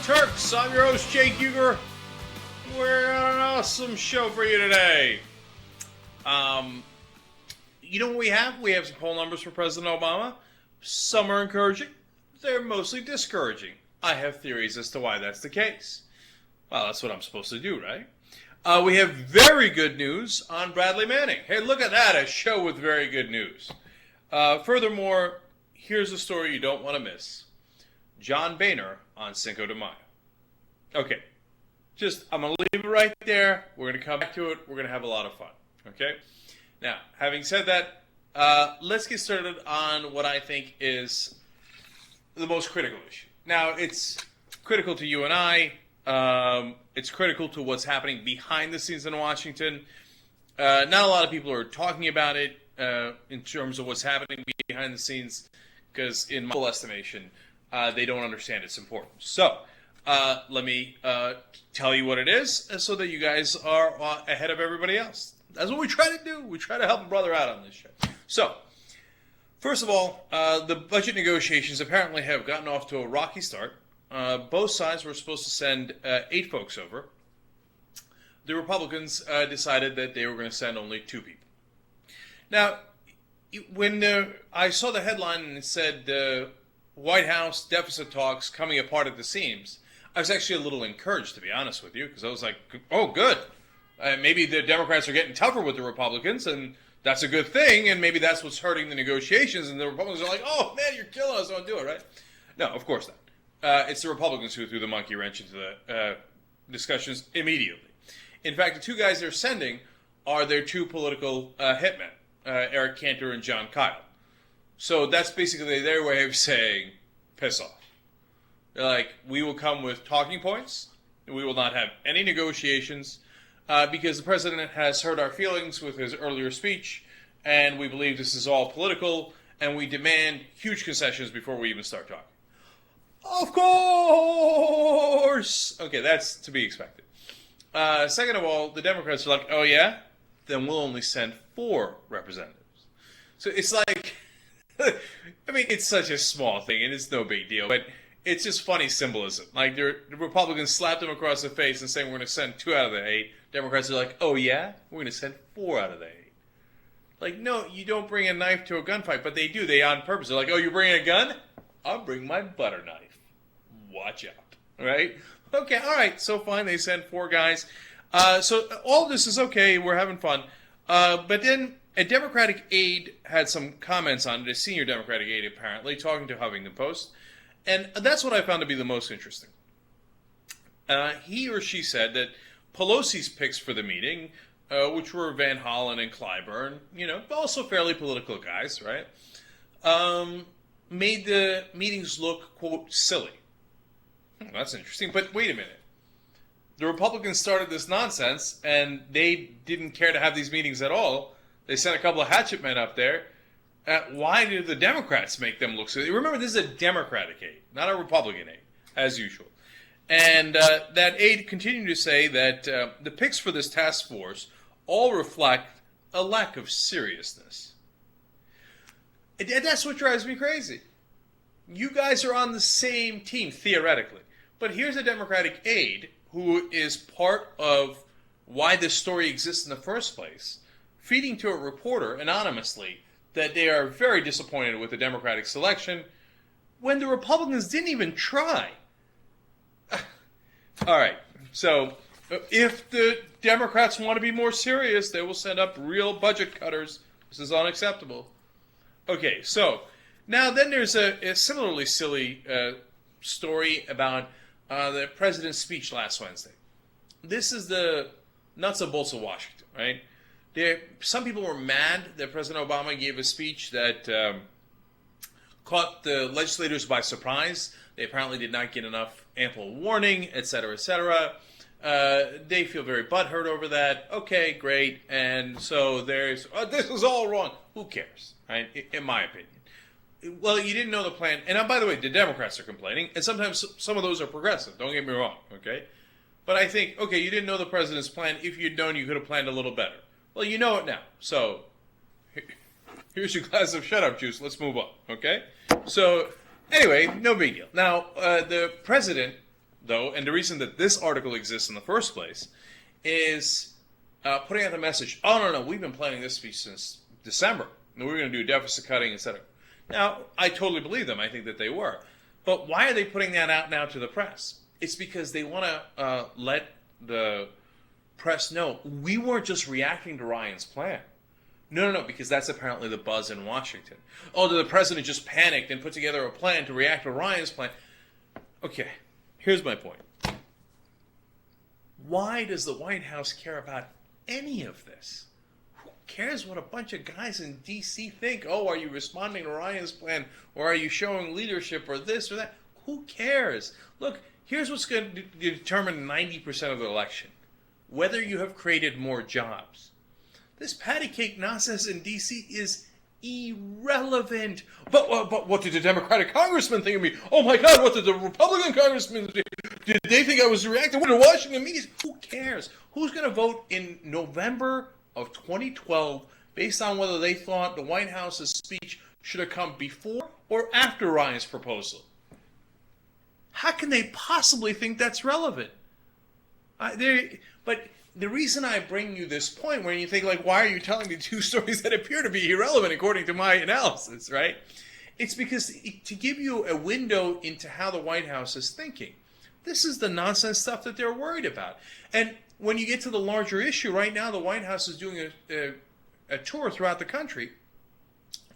Turks. I'm your host, Cenk. We're on an awesome show for you today. You know what we have? We have some poll numbers for President Obama. Some are encouraging. They're mostly discouraging. I have theories as to why that's the case. Well, that's what I'm supposed to do, right? We have very good news on Bradley Manning. Hey, look at that, a show with very good news. Furthermore, here's a story you don't want to miss. John Boehner on Cinco de Mayo. Okay, I'm going to leave it right there. We're going to come back to it. We're going to have a lot of fun, okay? Now, having said that, let's get started on what I think is the most critical issue. Now, it's critical to you and I. It's critical to what's happening behind the scenes in Washington. Not a lot of people are talking about it in terms of what's happening behind the scenes because, in my estimation, they don't understand its importance. So, let me tell you what it is so that you guys are ahead of everybody else. That's what we try to do. We try to help a brother out on this show. So, first of all, the budget negotiations apparently have gotten off to a rocky start. Both sides were supposed to send 8 folks over. The Republicans decided that they were going to send only 2 people. Now, when I saw the headline and it said White House deficit talks coming apart at the seams, I was actually a little encouraged, to be honest with you, because I was like, oh, good. Maybe the Democrats are getting tougher with the Republicans, and that's a good thing, and maybe that's what's hurting the negotiations, and the Republicans are like, oh, man, you're killing us, don't do it, right? No, of course not. It's the Republicans who threw the monkey wrench into the discussions immediately. In fact, the 2 guys they're sending are their 2 political hitmen, Eric Cantor and John Kyle. So that's basically their way of saying, piss off. They're like, we will come with talking points. We will not have any negotiations because the president has hurt our feelings with his earlier speech, and we believe this is all political, and we demand huge concessions before we even start talking. Of course! Okay, that's to be expected. Second of all, the Democrats are like, oh yeah? Then we'll only send 4 representatives. So it's like, I mean, it's such a small thing, and it's no big deal, but it's just funny symbolism. Like, the Republicans slapped them across the face and saying we're going to send 2 out of the 8. Democrats are like, oh yeah? We're going to send 4 out of the 8. Like, no, you don't bring a knife to a gunfight, but they do. They on purpose. They're like, oh, you're bringing a gun? I'll bring my butter knife. Watch out, right? Okay, all right, so fine, they sent 4 guys. So all this is okay, we're having fun. But then a Democratic aide had some comments on it, a senior Democratic aide apparently, talking to Huffington Post, and that's what I found to be the most interesting. He or she said that Pelosi's picks for the meeting, which were Van Hollen and Clyburn, also fairly political guys, right, made the meetings look, quote, silly. That's interesting, but wait a minute. The Republicans started this nonsense, and they didn't care to have these meetings at all. They sent a couple of hatchet men up there. Why did the Democrats make them look silly? Remember, this is a Democratic aide, not a Republican aide, as usual. And that aide continued to say that the picks for this task force all reflect a lack of seriousness. And that's what drives me crazy. You guys are on the same team, theoretically. But here's a Democratic aide who is part of why this story exists in the first place, feeding to a reporter anonymously that they are very disappointed with the Democratic selection when the Republicans didn't even try. All right, so if the Democrats want to be more serious, they will send up real budget cutters. This is unacceptable. Okay, so now then there's a similarly silly story about the president's speech last Wednesday. This is the nuts and bolts of Washington, right? Some people were mad that President Obama gave a speech that caught the legislators by surprise. They apparently did not get enough ample warning, et cetera, et cetera. They feel very butthurt over that. Okay, great. And so there's, this is all wrong. Who cares, right? In my opinion. Well, you didn't know the plan. And by the way, the Democrats are complaining. And sometimes some of those are progressive. Don't get me wrong, okay? But I think, okay, you didn't know the president's plan. If you'd known, you could have planned a little better. Well, you know it now. So here's your glass of shut-up juice. Let's move on, okay? So anyway, no big deal. Now, the president though, and the reason that this article exists in the first place, is putting out the message, oh, no, we've been planning this speech since December. And we're going to do deficit cutting, etc. Now, I totally believe them. I think that they were. But why are they putting that out now to the press? It's because they want to let the press know we weren't just reacting to Ryan's plan. No, because that's apparently the buzz in Washington. Oh, the president just panicked and put together a plan to react to Ryan's plan. Okay, here's my point. Why does the White House care about any of this? Who cares what a bunch of guys in D.C. think? Oh, are you responding to Ryan's plan, or are you showing leadership, or this or that? Who cares? Look, here's what's going to determine 90% of the election. Whether you have created more jobs. This patty cake nonsense in D.C. is irrelevant. But what did the Democratic congressman think of me? Oh my God, what did the Republican congressman think? Did they think I was reacting? What did Washington media? Who cares? Who's going to vote in November of 2012 based on whether they thought the White House's speech should have come before or after Ryan's proposal? How can they possibly think that's relevant? But the reason I bring you this point, when you think, like, why are you telling me two stories that appear to be irrelevant according to my analysis, right? It's because to give you a window into how the White House is thinking. This is the nonsense stuff that they're worried about. And when you get to the larger issue, right now the White House is doing a tour throughout the country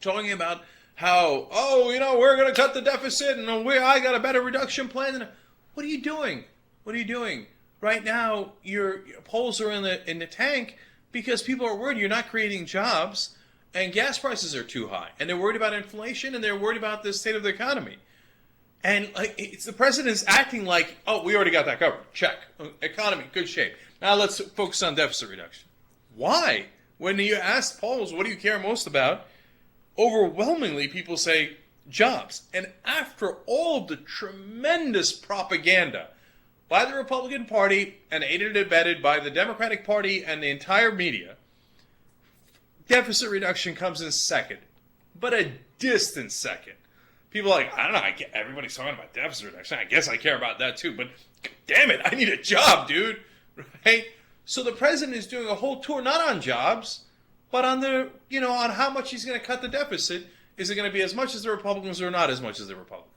talking about how, we're going to cut the deficit and I got a better reduction plan. What are you doing? What are you doing? Right now, your polls are in the tank because people are worried you're not creating jobs and gas prices are too high. And they're worried about inflation and they're worried about the state of the economy. And it's the president's acting like, oh, we already got that covered. Check. Economy, good shape. Now let's focus on deficit reduction. Why? When you ask polls, what do you care most about? Overwhelmingly, people say jobs. And after all of the tremendous propaganda by the Republican Party and aided and abetted by the Democratic Party and the entire media, deficit reduction comes in second, but a distant second. People are like, I don't know, everybody's talking about deficit reduction. I guess I care about that too, but damn it, I need a job, dude. Right? So the president is doing a whole tour, not on jobs, but on on how much he's going to cut the deficit. Is it going to be as much as the Republicans or not as much as the Republicans?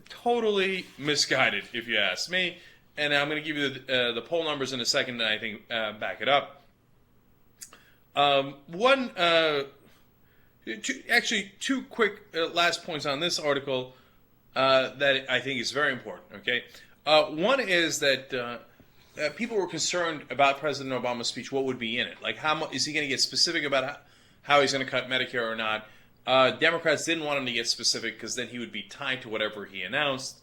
Totally misguided, if you ask me. And I'm going to give you the poll numbers in a second, and I think back it up. Two quick last points on this article that I think is very important. Okay, one is that people were concerned about President Obama's speech. What would be in it? Like, how is he going to get specific about how he's going to cut Medicare or not? Democrats didn't want him to get specific because then he would be tied to whatever he announced.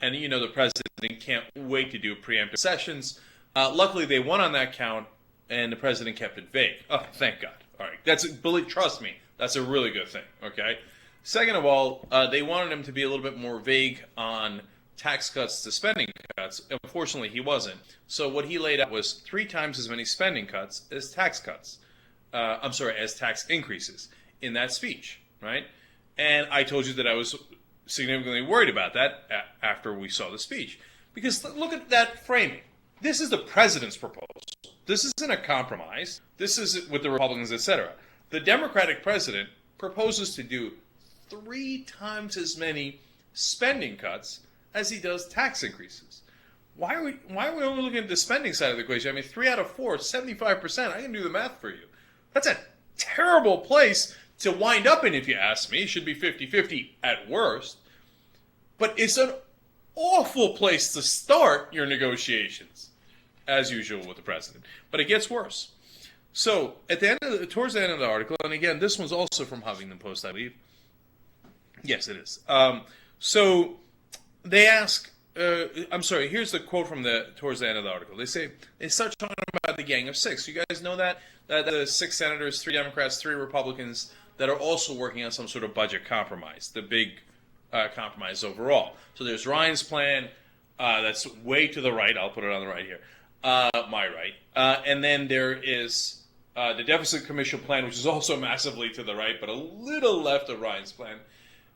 And, the president can't wait to do preemptive sessions. Luckily, they won on that count, and the president kept it vague. Oh, thank God. All right. Trust me, that's a really good thing, okay? Second of all, they wanted him to be a little bit more vague on tax cuts to spending cuts. Unfortunately, he wasn't. So what he laid out was 3 times as many spending cuts as tax cuts. As tax increases in that speech, right? And I told you that I was significantly worried about that after we saw the speech. Because look at that framing. This is the president's proposal. This isn't a compromise. This is with the Republicans, etc. The Democratic president proposes to do 3 times as many spending cuts as he does tax increases. Why are we only looking at the spending side of the equation? I mean, 3 out of 4, 75%. I can do the math for you. That's a terrible place to wind up in, if you ask me. It should be 50-50 at worst. But it's an awful place to start your negotiations, as usual with the president. But it gets worse. So, towards the end of the article, and again, this one's also from Huffington Post, I believe. Yes, it is. So, they ask, here's the quote from towards the end of the article. They start talking about the Gang of Six. You guys know that the 6 senators, 3 Democrats, 3 Republicans that are also working on some sort of budget compromise, the big compromise overall. So there's Ryan's plan, that's way to the right. I'll put it on the right here, my right. And then there is the Deficit Commission plan, which is also massively to the right, but a little left of Ryan's plan.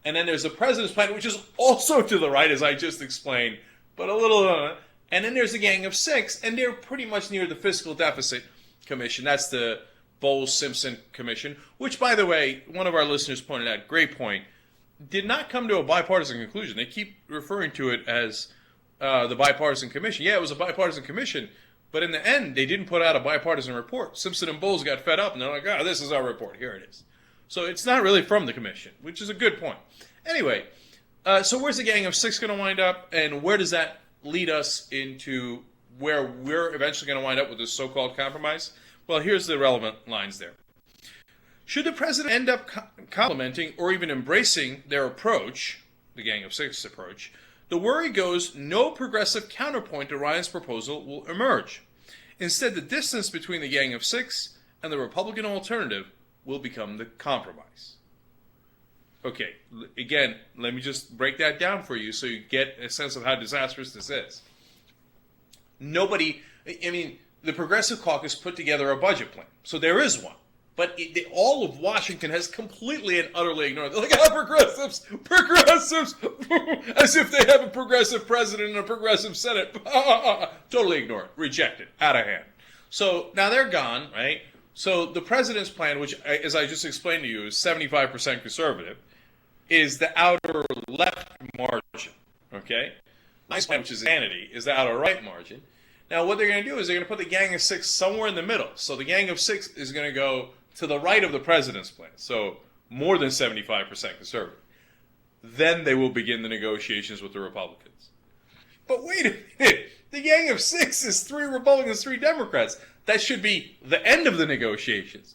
And then there's the president's plan, which is also to the right, as I just explained, but a little. And then there's the Gang of Six, and they're pretty much near the Fiscal Deficit Commission. That's the Bowles-Simpson Commission, which, by the way, one of our listeners pointed out, great point, did not come to a bipartisan conclusion. They keep referring to it as the bipartisan commission. Yeah, it was a bipartisan commission, but in the end, they didn't put out a bipartisan report. Simpson and Bowles got fed up, and they're like, oh, this is our report. Here it is. So it's not really from the commission, which is a good point. Anyway, so where's the Gang of Six going to wind up, and where does that lead us into where we're eventually going to wind up with this so-called compromise? Well, here's the relevant lines there. Should the president end up complimenting or even embracing their approach, the Gang of Six approach, the worry goes no progressive counterpoint to Ryan's proposal will emerge. Instead, the distance between the Gang of Six and the Republican alternative will become the compromise. Okay, again, let me just break that down for you so you get a sense of how disastrous this is. The Progressive Caucus put together a budget plan, so there is one. But all of Washington has completely and utterly ignored it. They're like, progressives, as if they have a progressive president and a progressive Senate. Totally ignored, rejected, out of hand. So now they're gone, right? So the president's plan, which, as I just explained to you, is 75% conservative, is the outer left margin, okay? My plan, which is insanity, is the outer right margin. Now, what they're going to do is they're going to put the Gang of Six somewhere in the middle. So the Gang of Six is going to go to the right of the president's plan, so more than 75% conservative. Then they will begin the negotiations with the Republicans. But wait a minute. The Gang of Six is 3 Republicans, 3 Democrats. That should be the end of the negotiations.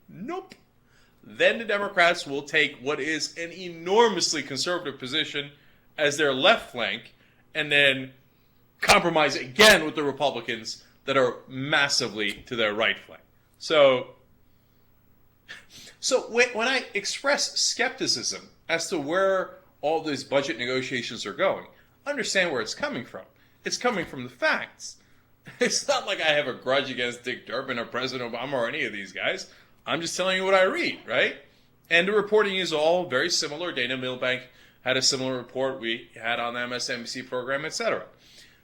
Nope. Then the Democrats will take what is an enormously conservative position as their left flank and then compromise again with the Republicans that are massively to their right flank. So when I express skepticism as to where all these budget negotiations are going, understand where it's coming from. It's coming from the facts. It's not like I have a grudge against Dick Durbin or President Obama or any of these guys. I'm just telling you what I read, right? And the reporting is all very similar. Dana Milbank had a similar report we had on the MSNBC program, etc.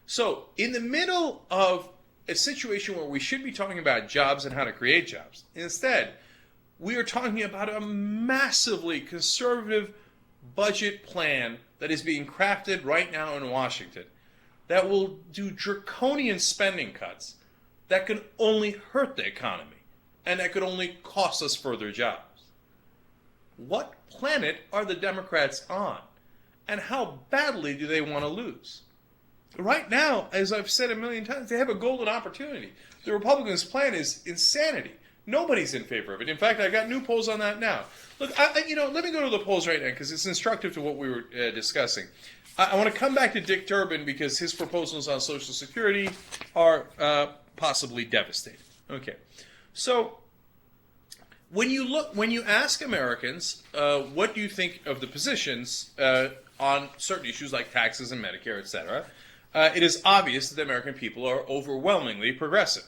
So in the middle of a situation where we should be talking about jobs and how to create jobs, instead, we are talking about a massively conservative budget plan that is being crafted right now in Washington that will do draconian spending cuts that can only hurt the economy and that could only cost us further jobs. What planet are the Democrats on? And how badly do they want to lose? Right now, as I've said a million times, they have a golden opportunity. The Republicans' plan is insanity. Nobody's in favor of it. In fact, I got new polls on that now. Look, let me go to the polls right now because it's instructive to what we were discussing. I want to come back to Dick Durbin because his proposals on Social Security are possibly devastating. Okay, so when you ask Americans, what do you think of the positions on certain issues like taxes and Medicare, etc., it is obvious that the American people are overwhelmingly progressive.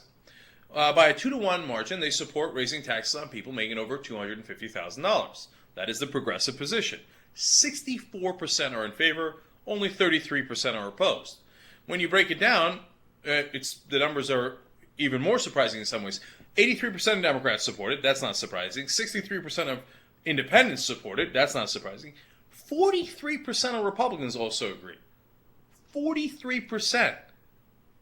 By a 2-to-1 margin, they support raising taxes on people making over $250,000. That is the progressive position. 64% are in favor, only 33% are opposed. When you break it down, the numbers are even more surprising in some ways. 83% of Democrats support it, that's not surprising. 63% of independents support it, that's not surprising. 43% of Republicans also agree. 43%.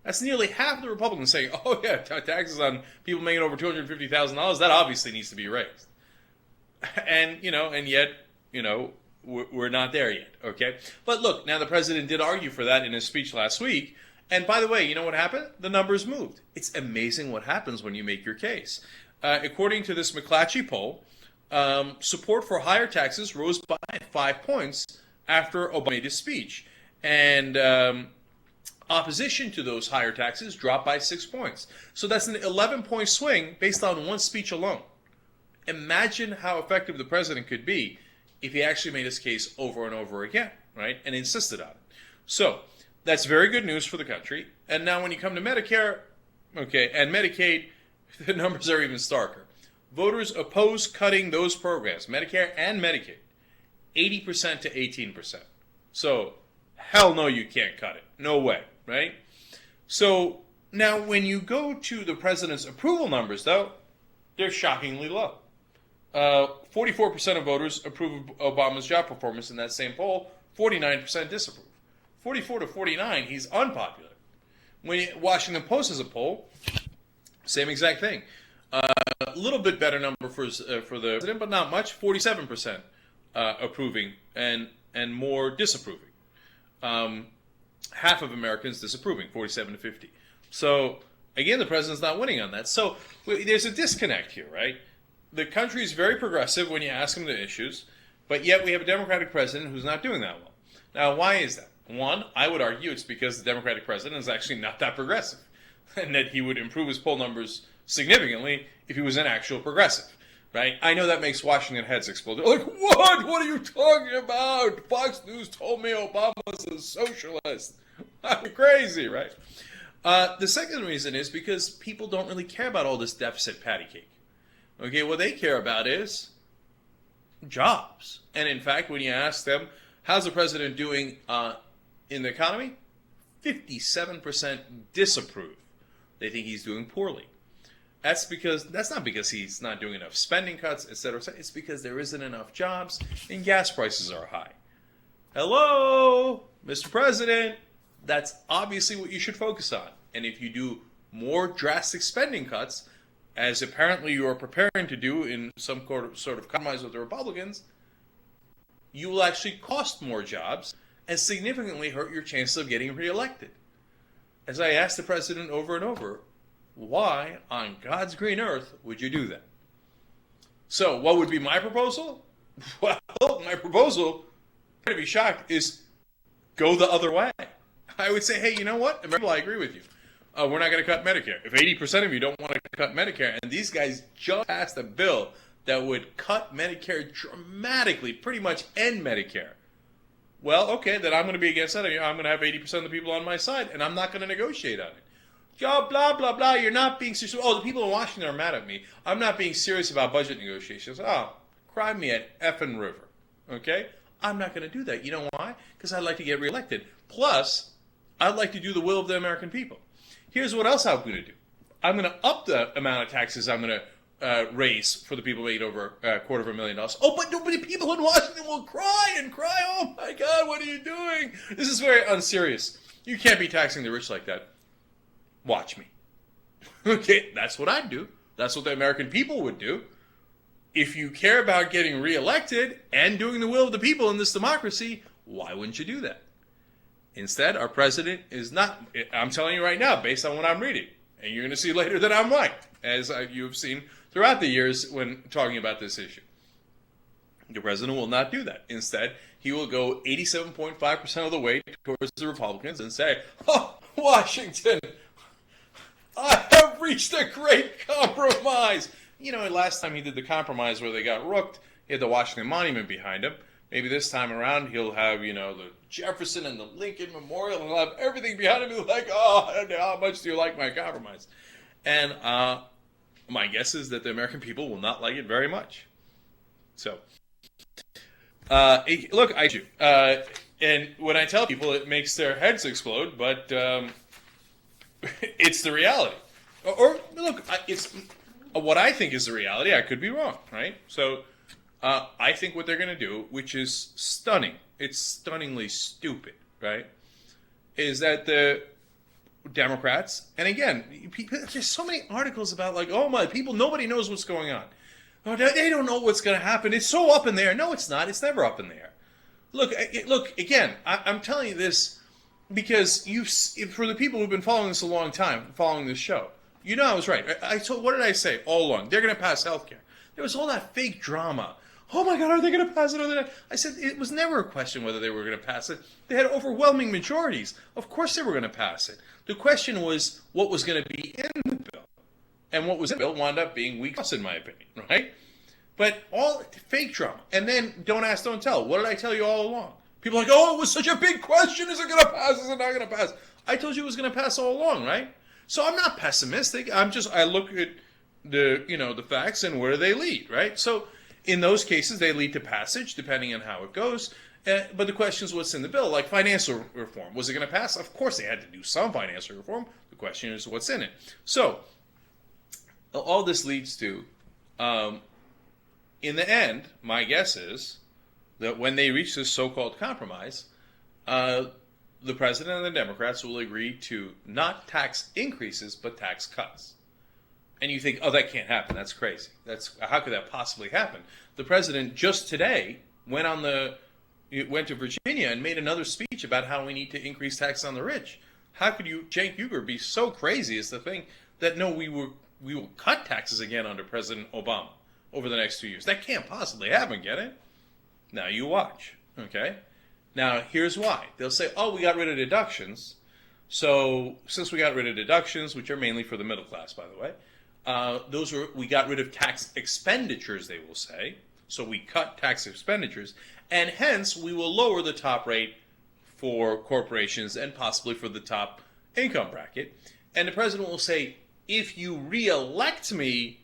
That's nearly half of the Republicans saying, oh yeah, taxes on people making over $250,000, that obviously needs to be raised. And yet, we're not there yet, okay? But look, now the president did argue for that in his speech last week. And by the way, you know what happened? The numbers moved. It's amazing what happens when you make your case. According to this McClatchy poll, support for higher taxes rose by 5 points after Obama made his speech. And opposition to those higher taxes dropped by 6 points. So that's an 11-point swing based on one speech alone. Imagine how effective the president could be if he actually made his case over and over again, right, and insisted on it. So that's very good news for the country. And now when you come to Medicare, okay, and Medicaid, the numbers are even starker. Voters oppose cutting those programs, Medicare and Medicaid. 80% to 18%. So, hell no, you can't cut it. No way, right? So, now when you go to the president's approval numbers, though, they're shockingly low. 44% of voters approve of Obama's job performance in that same poll. 49% disapprove. 44 to 49, he's unpopular. When Washington Post has a poll, same exact thing. A little bit better number for the president, but not much. 47% approving and more disapproving. Half of Americans disapproving, 47 to 50. So, again, the president's not winning on that. So, there's a disconnect here, right? The country is very progressive when you ask them the issues, but yet we have a Democratic president who's not doing that well. Now, why is that? One, I would argue it's because the Democratic president is actually not that progressive, and that he would improve his poll numbers significantly if he was an actual progressive, right? I know that makes Washington heads explode. They're like, what? What are you talking about? Fox News told me Obama's a socialist. I'm crazy, right? The second reason is because people don't really care about all this deficit patty cake. Okay, what they care about is jobs. And in fact, when you ask them, how's the president doing in the economy? 57% disapprove. They think he's doing poorly. That's not because he's not doing enough spending cuts, etc. It's because there isn't enough jobs and gas prices are high. Hello, Mr. President. That's obviously what you should focus on. And if you do more drastic spending cuts, as apparently you are preparing to do in some sort of compromise with the Republicans, you will actually cost more jobs and significantly hurt your chances of getting reelected. As I asked the president over and over, why on God's green earth would you do that? So what would be my proposal? Well, my proposal, you're going to be shocked, is go the other way. I would say, hey, you know what? I agree with you. We're not going to cut Medicare. If 80% of you don't want to cut Medicare, and these guys just passed a bill that would cut Medicare dramatically, pretty much end Medicare. Well, okay, then I'm going to be against that. I'm going to have 80% of the people on my side, and I'm not going to negotiate on it. Blah, blah, blah, blah. You're not being serious. Oh, the people in Washington are mad at me. I'm not being serious about budget negotiations. Oh, cry me an effing river. Okay? I'm not going to do that. You know why? Because I'd like to get reelected. Plus, I'd like to do the will of the American people. Here's what else I'm going to do. I'm going to up the amount of taxes I'm going to raise for the people making over $250,000. Oh, but the people in Washington will cry and cry. Oh, my God, what are you doing? This is very unserious. You can't be taxing the rich like that. Watch me. Okay, that's what I'd do. That's what the American people would do. If you care about getting reelected and doing the will of the people in this democracy, why wouldn't you do that? Instead, our president is not, I'm telling you right now, based on what I'm reading, and you're going to see later that I'm right, as you've seen throughout the years when talking about this issue. The president will not do that. Instead, he will go 87.5% of the way towards the Republicans and say, oh, Washington, I have reached a great compromise. You know, last time he did the compromise where they got rooked, he had the Washington Monument behind him. Maybe this time around he'll have, you know, the Jefferson and the Lincoln Memorial, and he'll have everything behind him. He'll be like, oh, how much do you like my compromise? And my guess is that the American people will not like it very much. So, look, I do. And when I tell people, it makes their heads explode, but it's the reality. Or look, it's what I think is the reality. I could be wrong, right? So I think what they're going to do, which is stunning, it's stunningly stupid, right, is that the Democrats, and again, there's so many articles about like, oh my, people, nobody knows what's going on. Oh, they don't know what's going to happen. It's so up in the air. No, it's not. It's never up in the air. Look, again, I'm telling you this because for the people who've been following this a long time, following this show, you know I was right. What did I say all along? They're going to pass health care. There was all that fake drama. Oh my God, are they going to pass it? I said it was never a question whether they were going to pass it. They had overwhelming majorities. Of course they were going to pass it. The question was what was going to be in the bill. And what was in the bill wound up being weak sauce, in my opinion, right? But all fake drama. And then don't ask, don't tell. What did I tell you all along? People are like, oh, it was such a big question. Is it going to pass? Is it not going to pass? I told you it was going to pass all along, right? So I'm not pessimistic. I look at the facts and where they lead, right? So In those cases, they lead to passage, depending on how it goes. But the question is what's in the bill, like financial reform. Was it going to pass? Of course they had to do some financial reform. The question is what's in it. So all this leads to, in the end, my guess is that when they reach this so-called compromise, the president and the Democrats will agree to not tax increases, but tax cuts. And you think, oh, that can't happen. That's crazy. How could that possibly happen? The president just today went to Virginia and made another speech about how we need to increase tax on the rich. How could Cenk, be so crazy as to think that no, we will cut taxes again under President Obama over the next 2 years? That can't possibly happen, get it? Now you watch, okay? Now here's why. They'll say, oh, we got rid of deductions. So since we got rid of deductions, which are mainly for the middle class, by the way, we got rid of tax expenditures, they will say. So we cut tax expenditures, and hence we will lower the top rate for corporations and possibly for the top income bracket. And the president will say, if you re-elect me,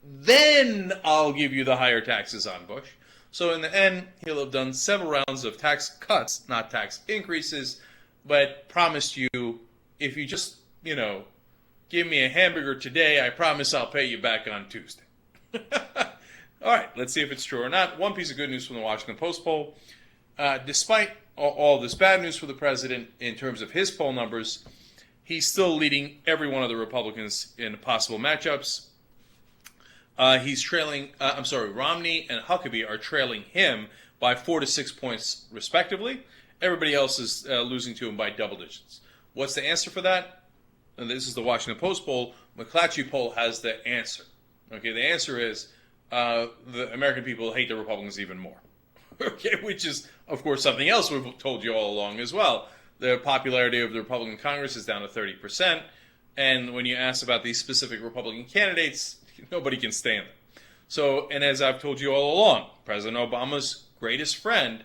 then I'll give you the higher taxes on Bush. So in the end, he'll have done several rounds of tax cuts, not tax increases, but promised you, if you just, give me a hamburger today, I promise I'll pay you back on Tuesday. All right, let's see if it's true or not. One piece of good news from the Washington Post poll. Despite all this bad news for the president in terms of his poll numbers, he's still leading every one of the Republicans in possible matchups. He's trailing, Romney and Huckabee are trailing him by 4 to 6 points respectively. Everybody else is losing to him by double digits. What's the answer for that? And this is the Washington Post poll. McClatchy poll has the answer. Okay, the answer is the American people hate the Republicans even more. Okay, which is, of course, something else we've told you all along as well. The popularity of the Republican Congress is down to 30%. And when you ask about these specific Republican candidates, nobody can stand them. So, and as I've told you all along, President Obama's greatest friend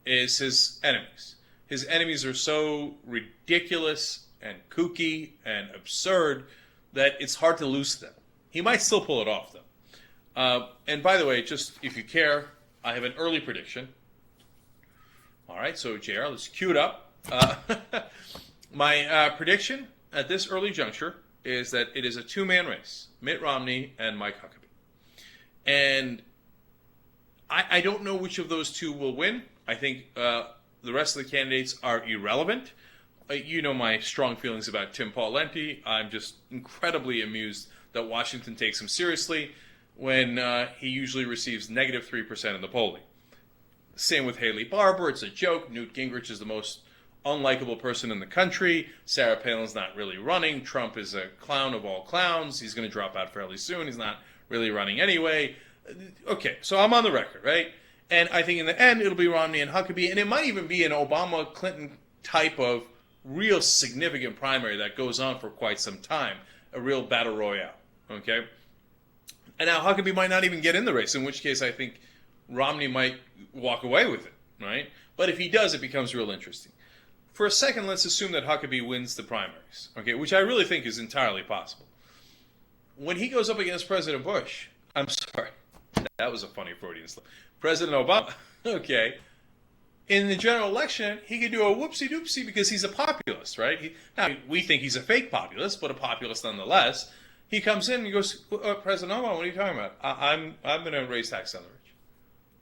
is his enemies. His enemies are so ridiculous and kooky and absurd that it's hard to lose to them. He might still pull it off, though. And by the way, just if you care, I have an early prediction. All right, so JR, let's cue it up. My prediction at this early juncture is that it is a two-man race, Mitt Romney and Mike Huckabee. And I don't know which of those two will win. I think the rest of the candidates are irrelevant. You know my strong feelings about Tim Pawlenty. I'm just incredibly amused that Washington takes him seriously when he usually receives negative 3% in the polling. Same with Haley Barbour. It's a joke. Newt Gingrich is the most unlikable person in the country. Sarah Palin's not really running. Trump is a clown of all clowns. He's going to drop out fairly soon. He's not really running anyway. Okay, so I'm on the record, right? And I think in the end, it'll be Romney and Huckabee, and it might even be an Obama-Clinton type of real significant primary that goes on for quite some time, a real battle royale, okay? And now Huckabee might not even get in the race, in which case I think Romney might walk away with it, right? But if he does, it becomes real interesting. For a second, let's assume that Huckabee wins the primaries, okay, which I really think is entirely possible. When he goes up against President Bush, I'm sorry, that was a funny Freudian slip, President Obama, okay, in the general election, he could do a whoopsie-doopsie because he's a populist, right? Now, we think he's a fake populist, but a populist nonetheless. He comes in and he goes, President Obama, what are you talking about? I'm going to raise tax on the rich.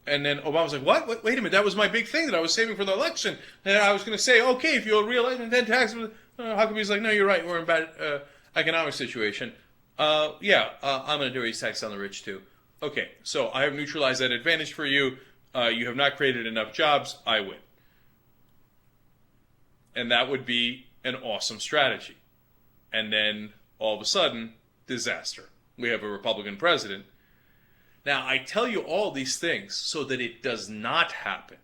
And then Obama's like, what? Wait a minute, that was my big thing that I was saving for the election. And I was going to say, okay, if you'll reelect and then tax them. Huckabee's like, no, you're right, we're in a bad economic situation. I'm going to do raise tax on the rich too. Okay, so I have neutralized that advantage for you. You have not created enough jobs. I win. And that would be an awesome strategy. And then all of a sudden, disaster. We have a Republican president. Now, I tell you all these things so that it does not happen.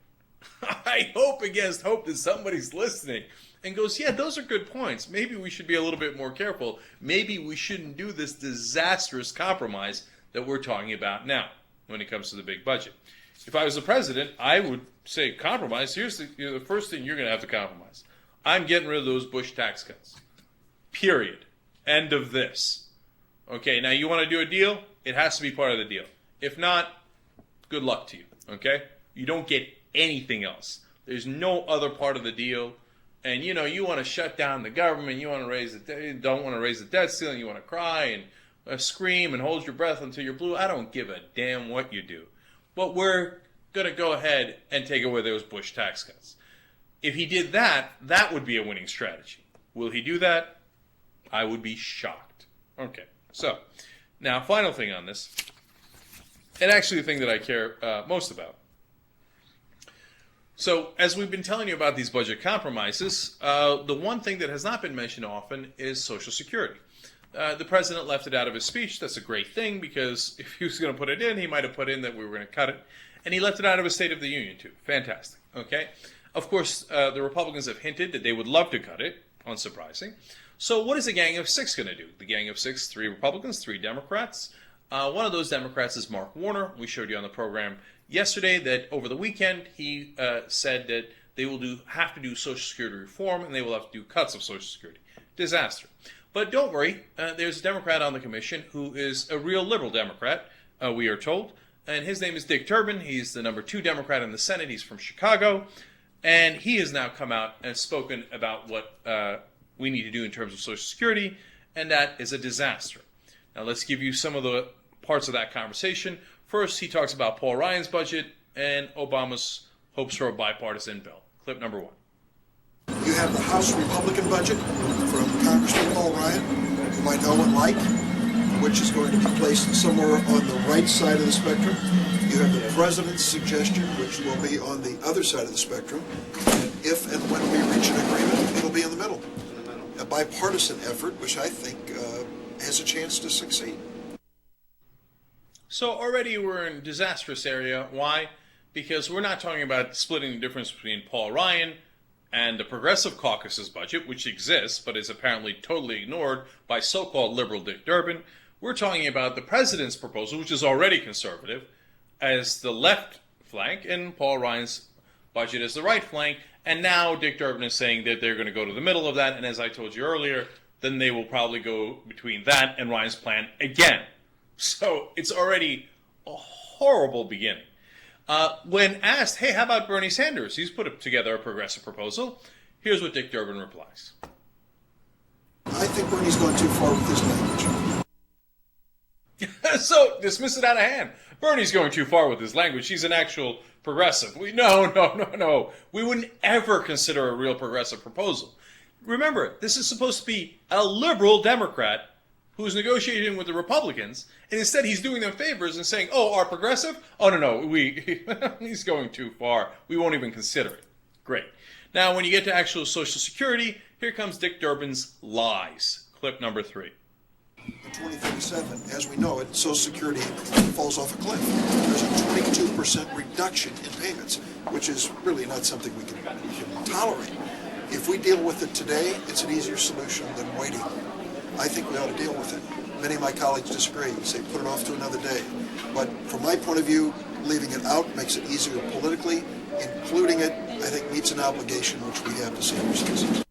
I hope against hope that somebody's listening and goes, yeah, those are good points. Maybe we should be a little bit more careful. Maybe we shouldn't do this disastrous compromise that we're talking about now when it comes to the big budget. If I was the president, I would say compromise. Here's the first thing you're going to have to compromise. I'm getting rid of those Bush tax cuts. Period. End of this. Okay, now you want to do a deal? It has to be part of the deal. If not, good luck to you, okay? You don't get anything else. There's no other part of the deal. And, you want to shut down the government, you want to don't want to raise the debt ceiling, you want to cry and scream and hold your breath until you're blue. I don't give a damn what you do. But we're going to go ahead and take away those Bush tax cuts. If he did that, that would be a winning strategy. Will he do that? I would be shocked. Okay, so now final thing on this, and actually the thing that I care most about. So as we've been telling you about these budget compromises, the one thing that has not been mentioned often is Social Security. The president left it out of his speech. That's a great thing, because if he was going to put it in, he might have put in that we were going to cut it. And he left it out of his State of the Union, too. Fantastic. Okay? Of course, the Republicans have hinted that they would love to cut it. Unsurprising. So what is the Gang of Six going to do? The Gang of Six, 3 Republicans, 3 Democrats. One of those Democrats is Mark Warner. We showed you on the program yesterday that over the weekend he said that they will have to do Social Security reform, and they will have to do cuts of Social Security. Disaster. But don't worry, there's a Democrat on the commission who is a real liberal Democrat, we are told, and his name is Dick Durbin. He's the number 2 Democrat in the Senate. He's from Chicago, and he has now come out and spoken about what we need to do in terms of Social Security, and that is a disaster. Now let's give you some of the parts of that conversation. First, he talks about Paul Ryan's budget and Obama's hopes for a bipartisan bill. Clip number 1. You have the House Republican budget from Congressman Paul Ryan, whom I know and like, which is going to be placed somewhere on the right side of the spectrum. You have the president's suggestion, which will be on the other side of the spectrum. And if and when we reach an agreement, it'll be in the middle. A bipartisan effort, which I think has a chance to succeed. So already we're in a disastrous area. Why? Because we're not talking about splitting the difference between Paul Ryan and the Progressive Caucus's budget, which exists but is apparently totally ignored by so-called liberal Dick Durbin. We're talking about the president's proposal, which is already conservative, as the left flank, and Paul Ryan's budget as the right flank. And now Dick Durbin is saying that they're going to go to the middle of that, and as I told you earlier, then they will probably go between that and Ryan's plan again. So it's already a horrible beginning. When asked, hey, how about Bernie Sanders? He's put together a progressive proposal. Here's what Dick Durbin replies. I think Bernie's gone too far with his language. So dismiss it out of hand. Bernie's going too far with his language. He's an actual progressive. No. We wouldn't ever consider a real progressive proposal. Remember, this is supposed to be a liberal Democrat who's negotiating with the Republicans, and instead he's doing them favors and saying, oh, our progressive? Oh, no, he's going too far. We won't even consider it. Great. Now, when you get to actual Social Security, here comes Dick Durbin's lies. Clip number 3. In 2037, as we know it, Social Security falls off a cliff. There's a 22% reduction in payments, which is really not something we can tolerate. If we deal with it today, it's an easier solution than waiting. I think we ought to deal with it. Many of my colleagues disagree and say put it off to another day. But from my point of view, leaving it out makes it easier politically. Including it, I think, meets an obligation which we have to senior citizens.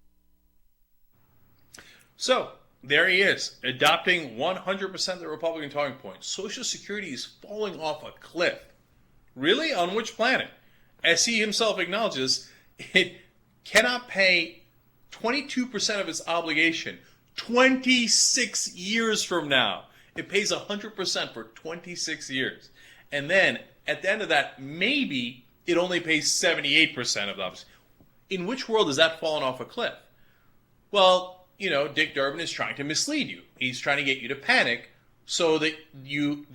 So, there he is, adopting 100% of the Republican talking point. Social Security is falling off a cliff. Really? On which planet? As he himself acknowledges, it cannot pay 22% of its obligation 26 years from now. It pays 100% for 26 years. And then, at the end of that, maybe it only pays 78% of the obligation. In which world has that fallen off a cliff? Well, Dick Durbin is trying to mislead you. He's trying to get you to panic so that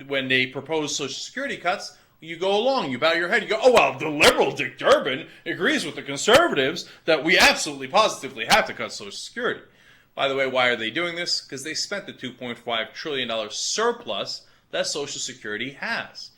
when they propose Social Security cuts, you go along, you bow your head, you go, oh, well, the liberal Dick Durbin agrees with the conservatives that we absolutely, positively have to cut Social Security. By the way, why are they doing this? Because they spent the $2.5 trillion surplus that Social Security has.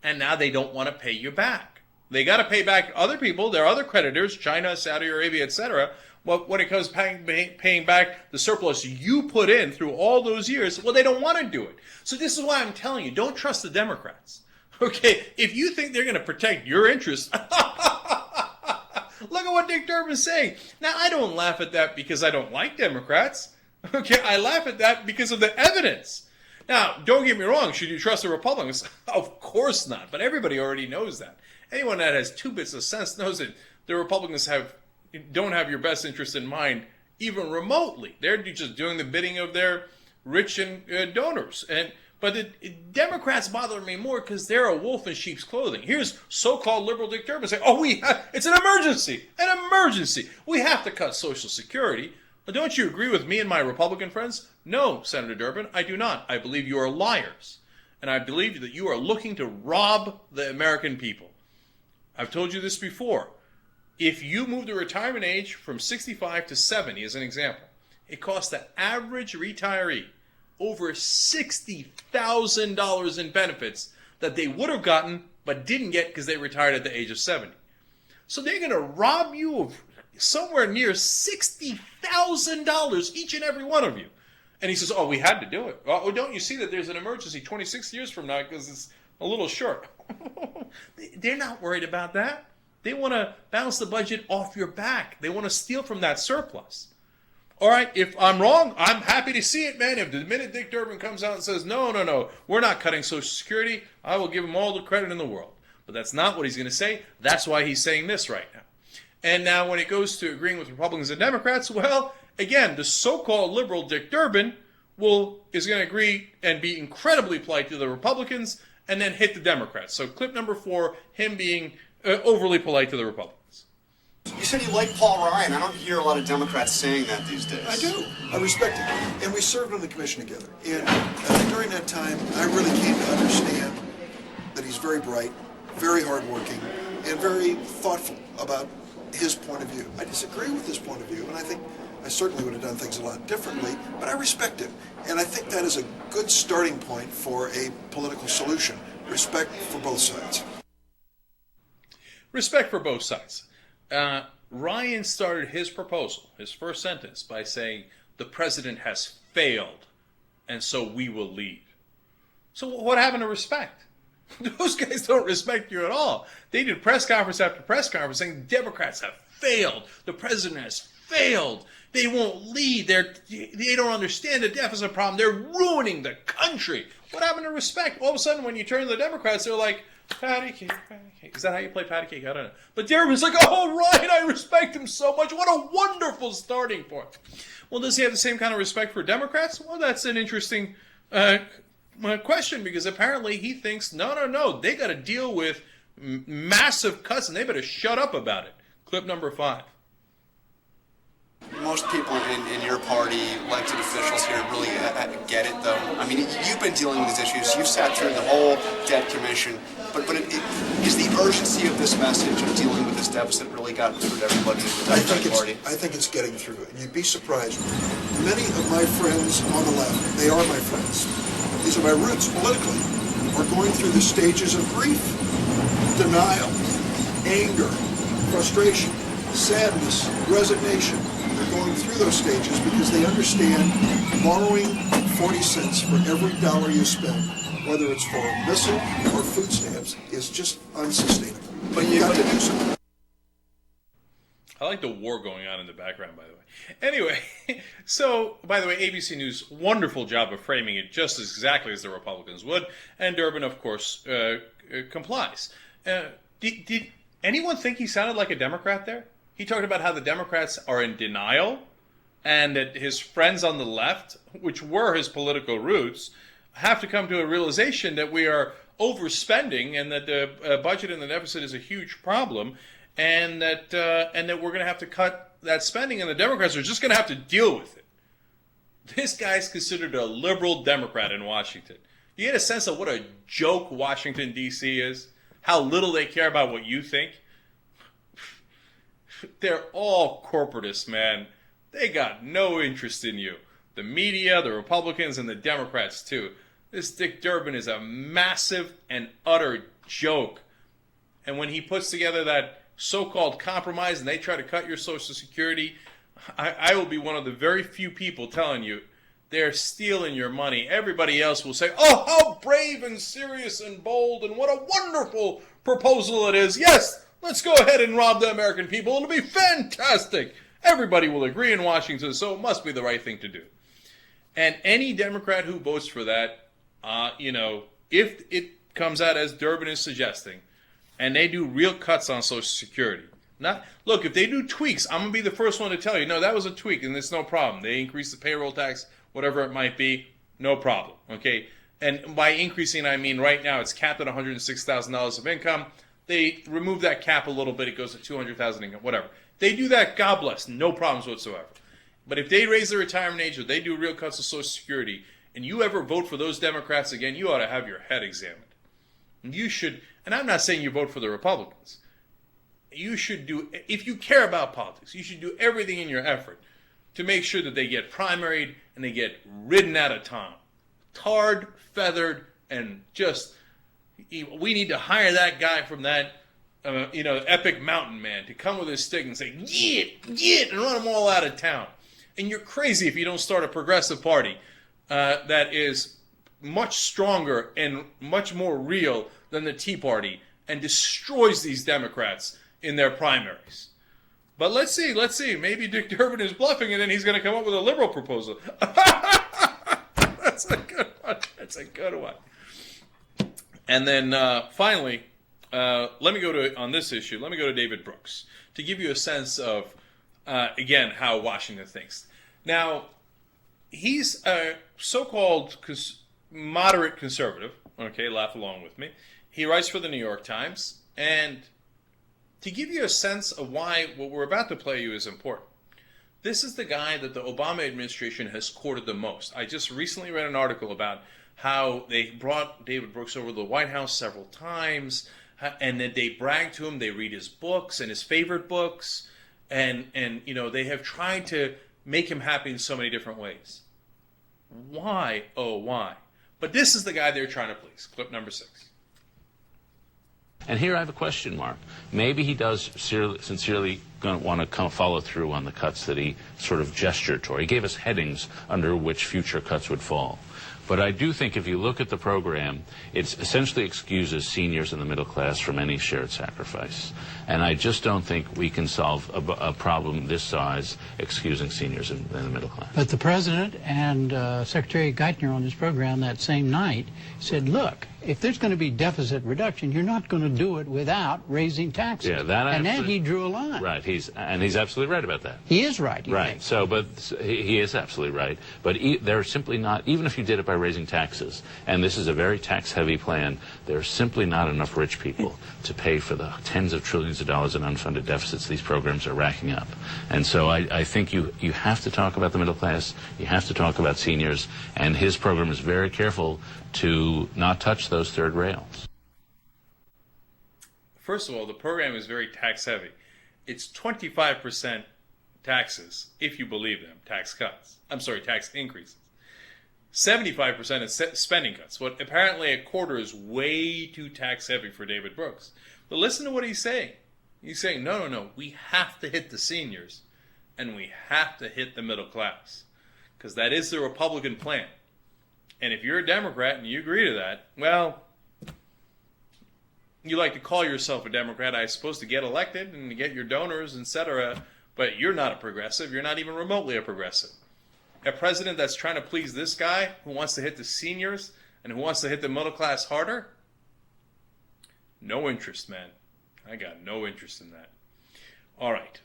And now they don't want to pay you back. They got to pay back other people, their other creditors, China, Saudi Arabia, etc. Well, when it comes paying back the surplus you put in through all those years, well, they don't want to do it. So this is why I'm telling you, don't trust the Democrats. Okay, if you think they're going to protect your interests, look at what Dick Durbin's saying. Now, I don't laugh at that because I don't like Democrats. Okay, I laugh at that because of the evidence. Now, don't get me wrong. Should you trust the Republicans? Of course not. But everybody already knows that. Anyone that has 2 bits of sense knows that the Republicans don't have your best interest in mind, even remotely. They're just doing the bidding of their rich and donors. But the Democrats bother me more because they're a wolf in sheep's clothing. Here's so-called liberal Dick Durbin saying, it's an emergency. An emergency. We have to cut Social Security. But don't you agree with me and my Republican friends? No, Senator Durbin, I do not. I believe you are liars. And I believe that you are looking to rob the American people. I've told you this before. If you move the retirement age from 65 to 70, as an example, it costs the average retiree over $60,000 in benefits that they would have gotten but didn't get because they retired at the age of 70. So they're going to rob you of somewhere near $60,000, each and every one of you. And he says, we had to do it. Oh, don't you see that there's an emergency 26 years from now because it's a little short? They're not worried about that. They want to bounce the budget off your back. They want to steal from that surplus. All right, if I'm wrong, I'm happy to see it, man. If the minute Dick Durbin comes out and says, no, we're not cutting Social Security, I will give him all the credit in the world. But that's not what he's going to say. That's why he's saying this right now. And now when it goes to agreeing with Republicans and Democrats, well, again, the so-called liberal Dick Durbin is going to agree and be incredibly polite to the Republicans and then hit the Democrats. So clip number 4, him being overly polite to the Republicans. You said you like Paul Ryan. I don't hear a lot of Democrats saying that these days. I do. I respect him. And we served on the commission together. And during that time, I really came to understand that he's very bright, very hardworking, and very thoughtful about his point of view. I disagree with his point of view, and I think I certainly would have done things a lot differently, but I respect him. And I think that is a good starting point for a political solution. Respect for both sides. Respect for both sides. Ryan started his proposal, his first sentence, by saying, the president has failed, and so we will lead. So what happened to respect? Those guys don't respect you at all. They did press conference after press conference saying Democrats have failed. The president has failed. They won't lead. They don't understand the deficit problem. They're ruining the country. What happened to respect? All of a sudden, when you turn to the Democrats, they're like, patty cake, patty cake. Is that how you play patty cake? I don't know. But Durbin's like, Ryan, I respect him so much. What a wonderful starting point. Well, does he have the same kind of respect for Democrats? Well, that's an interesting question, because apparently he thinks, no, they got to deal with massive cuts and they better shut up about it. Clip number 5. Most people in your party, elected officials here, really get it, though. I mean, you've been dealing with these issues. You've sat through the whole debt commission. But is the urgency of this message of dealing with this deficit really gotten through to everybody in the Democratic Party? I think it's getting through. And you'd be surprised. Many of my friends on the left, they are my friends. These are my roots politically, are going through the stages of grief, denial, anger, frustration, sadness, resignation. They're going through those stages because they understand borrowing 40 cents for every dollar you spend, whether it's for a missile or food stamps, is just unsustainable. But you got to do something. I like the war going on in the background, by the way. Anyway, so, by the way, ABC News, wonderful job of framing it just exactly as the Republicans would, and Durbin, of course, complies. Did anyone think he sounded like a Democrat there? He talked about how the Democrats are in denial, and that his friends on the left, which were his political roots, have to come to a realization that we are overspending and that the budget and the deficit is a huge problem, and that we're going to have to cut that spending, and the Democrats are just going to have to deal with it. This guy's considered a liberal Democrat in Washington. You get a sense of what a joke Washington, D.C. is? How little they care about what you think? They're all corporatists, man. They got no interest in you. The media, the Republicans, and the Democrats, too. This Dick Durbin is a massive and utter joke. And when he puts together that so-called compromise and they try to cut your Social Security, I will be one of the very few people telling you they're stealing your money. Everybody else will say, how brave and serious and bold and what a wonderful proposal it is. Yes, let's go ahead and rob the American people. It'll be fantastic. Everybody will agree in Washington, so it must be the right thing to do. And any Democrat who votes for that If it comes out as Durbin is suggesting, and they do real cuts on Social Security. Look, if they do tweaks, I'm going to be the first one to tell you, no, that was a tweak and it's no problem. They increase the payroll tax, whatever it might be, no problem, okay? And by increasing, I mean right now it's capped at $106,000 of income. They remove that cap a little bit, it goes to $200,000 income, whatever. They do that, God bless, no problems whatsoever. But if they raise the retirement age or they do real cuts to Social Security, and you ever vote for those Democrats again, you ought to have your head examined. And you should, and I'm not saying you vote for the Republicans. You should do, if you care about politics, you should do everything in your effort to make sure that they get primaried and they get ridden out of town. Tarred, feathered, and just, we need to hire that guy from that, epic mountain man to come with his stick and say, get, and run them all out of town. And you're crazy if you don't start a progressive party that is much stronger and much more real than the Tea Party and destroys these Democrats in their primaries. But let's see. Maybe Dick Durbin is bluffing and then he's going to come up with a liberal proposal. That's a good one. And then finally, let me go to David Brooks to give you a sense of, again, how Washington thinks. Now, he's a so-called moderate conservative. Okay, laugh along with me. He writes for the New York Times. And to give you a sense of why what we're about to play you is important, this is the guy that the Obama administration has courted the most. I just recently read an article about how they brought David Brooks over to the White House several times, and that they brag to him, they read his books and his favorite books, and they have tried to make him happy in so many different ways. Why? Oh, why? But this is the guy they're trying to please. Clip number 6. And here I have a question mark. Maybe he does sincerely want to follow through on the cuts that he sort of gestured toward. He gave us headings under which future cuts would fall. But I do think if you look at the program, it essentially excuses seniors and the middle class from any shared sacrifice. And I just don't think we can solve a problem this size excusing seniors and the middle class. But the president and Secretary Geithner on this program that same night said, look, if there's going to be deficit reduction, you're not going to do it without raising taxes. Yeah, and then he drew a line. Right, he's absolutely right about that. He is right. Right. So, but he is absolutely right. But they're simply not. Even if you did it by raising taxes, and this is a very tax-heavy plan, there's simply not enough rich people to pay for the tens of trillions of dollars in unfunded deficits these programs are racking up. And so I think you have to talk about the middle class. You have to talk about seniors. And his program is very careful to not touch those third rails. First of all, the program is very tax heavy. It's 25% taxes, if you believe them, tax increases. 75% is spending cuts. What apparently a quarter is way too tax heavy for David Brooks. But listen to what he's saying. He's saying, no, we have to hit the seniors and we have to hit the middle class because that is the Republican plan. And if you're a Democrat and you agree to that, well, you like to call yourself a Democrat, I suppose, to get elected and to get your donors, etc. But you're not a progressive. You're not even remotely a progressive. A president that's trying to please this guy who wants to hit the seniors and who wants to hit the middle class harder? No interest, man. I got no interest in that. All right.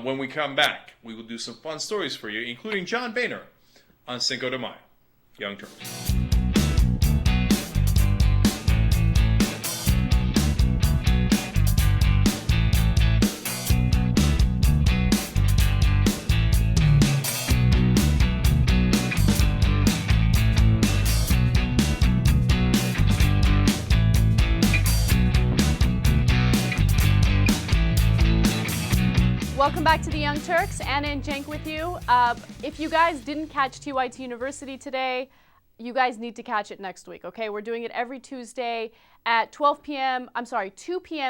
When we come back, we will do some fun stories for you, including John Boehner on Cinco de Mayo. Young Turks. Welcome back to the Young Turks. Anna and Cenk with you. If you guys didn't catch TYT University today, you guys need to catch it next week, okay? We're doing it every Tuesday at 2 p.m.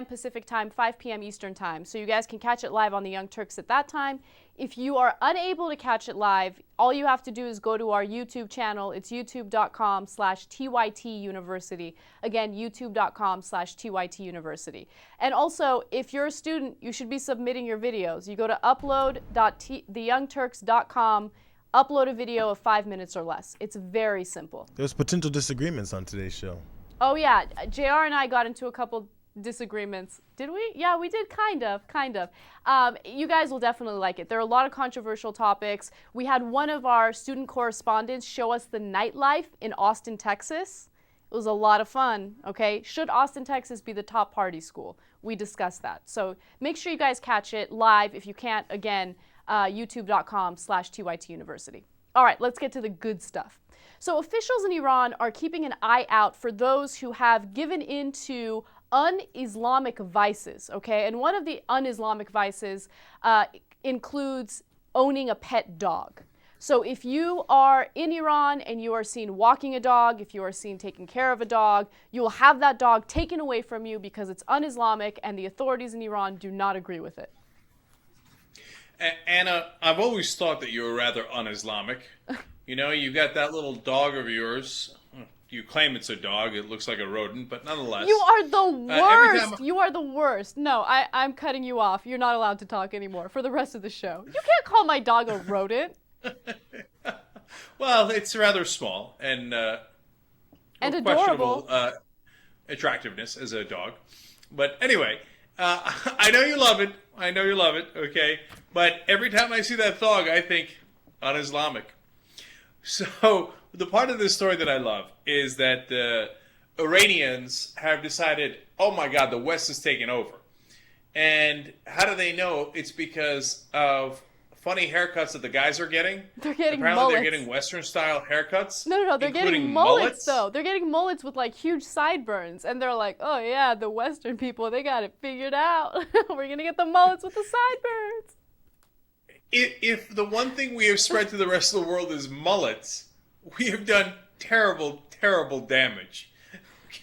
Pacific time, 5 p.m. Eastern time. So you guys can catch it live on the Young Turks at that time. If you are unable to catch it live, all you have to do is go to our YouTube channel. It's youtube.com/TYT University. Again, youtube.com/TYT University. And also, if you're a student, you should be submitting your videos. You go to upload.theyoungturks.com upload a video of 5 minutes or less. It's very simple. There's potential disagreements on today's show. Oh yeah, JR and I got into a couple disagreements. Did we? Yeah, we did, kind of. You guys will definitely like it. There are a lot of controversial topics. We had one of our student correspondents show us the nightlife in Austin, Texas. It was a lot of fun, okay? Should Austin, Texas be the top party school? We discussed that. So make sure you guys catch it live. If you can't, again, youtube.com/TYT University. All right, let's get to the good stuff. So officials in Iran are keeping an eye out for those who have given in to un-Islamic vices, okay? And one of the un-Islamic vices includes owning a pet dog. So if you are in Iran and you are seen walking a dog, if you are seen taking care of a dog, you will have that dog taken away from you because it's un-Islamic and the authorities in Iran do not agree with it. Anna, I've always thought that you were rather un-Islamic. You know, you got that little dog of yours. You claim it's a dog. It looks like a rodent, but nonetheless. You are the worst. You are the worst. No, I'm cutting you off. You're not allowed to talk anymore for the rest of the show. You can't call my dog a rodent. Well, it's rather small and adorable. Questionable attractiveness as a dog. But anyway, I know you love it. I know you love it, okay? But every time I see that dog, I think un-Islamic. So the part of this story that I love is that the Iranians have decided, oh my God, the West is taking over. And how do they know? It's because of funny haircuts that the guys are getting. They're getting Apparently mullets. They're getting Western-style haircuts. No, they're getting including mullets, though. They're getting mullets with, like, huge sideburns. And they're like, oh, yeah, the Western people, they got it figured out. We're going to get the mullets with the sideburns. If the one thing we have spread to the rest of the world is mullets, we have done terrible, terrible damage.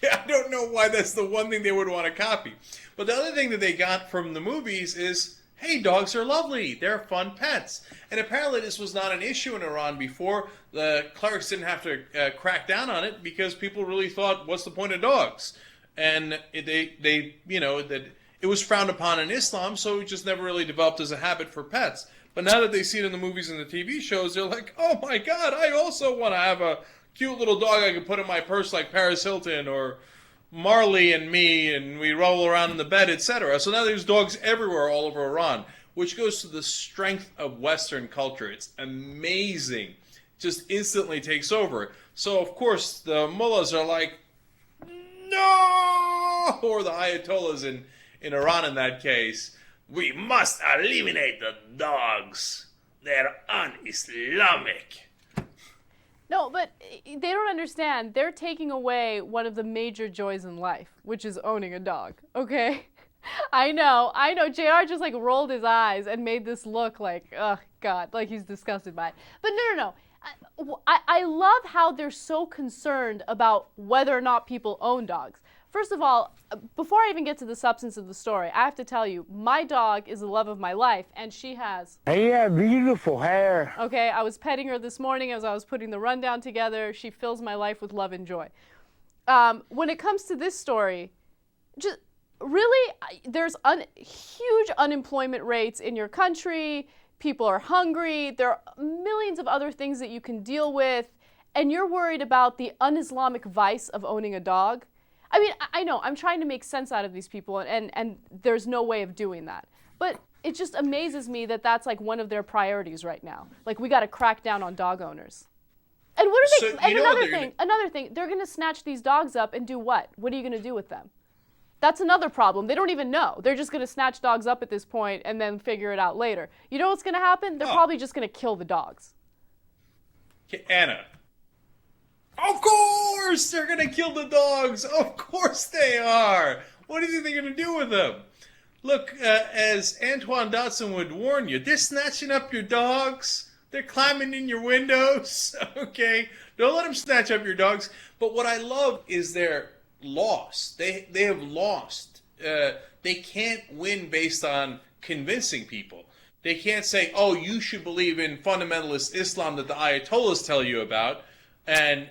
I don't know why that's the one thing they would want to copy. But the other thing that they got from the movies is, hey, dogs are lovely. They're fun pets. And apparently this was not an issue in Iran before. The clerics didn't have to crack down on it because people really thought, what's the point of dogs? And they you know, that it was frowned upon in Islam, so it just never really developed as a habit for pets. But now that they see it in the movies and the TV shows, they're like, oh my God, I also want to have a cute little dog I can put in my purse like Paris Hilton or Marley and me, and we roll around in the bed, etc. So now there's dogs everywhere all over Iran, which goes to the strength of Western culture. It's amazing. Just instantly takes over. So, of course, the mullahs are like, no! Or the ayatollahs in Iran in that case. We must eliminate the dogs. They're un-Islamic. No, but they don't understand. They're taking away one of the major joys in life, which is owning a dog, okay? I know. JR just like rolled his eyes and made this look like, oh God, like he's disgusted by it. But no. I love how they're so concerned about whether or not people own dogs. First of all, before I even get to the substance of the story, I have to tell you, my dog is the love of my life, and she has... Yeah, beautiful hair. Okay, I was petting her this morning as I was putting the rundown together. She fills my life with love and joy. When it comes to this story, just really, there's huge unemployment rates in your country. People are hungry. There are millions of other things that you can deal with, and you're worried about the un-Islamic vice of owning a dog. I mean, I know, I'm trying to make sense out of these people, and there's no way of doing that. But it just amazes me that that's like one of their priorities right now. Like, we got to crack down on dog owners. And what are they? So, and another thing, they're going to snatch these dogs up and do what? What are you going to do with them? That's another problem. They don't even know. They're just going to snatch dogs up at this point and then figure it out later. You know what's going to happen? They're probably just going to kill the dogs. Okay, Anna. Of course they're going to kill the dogs. Of course they are. What do you think they're going to do with them? Look, as Antoine Dotson would warn you, they're snatching up your dogs. They're climbing in your windows. Okay? Don't let them snatch up your dogs. But what I love is they're lost. They have lost. They can't win based on convincing people. They can't say, oh, you should believe in fundamentalist Islam that the Ayatollahs tell you about, and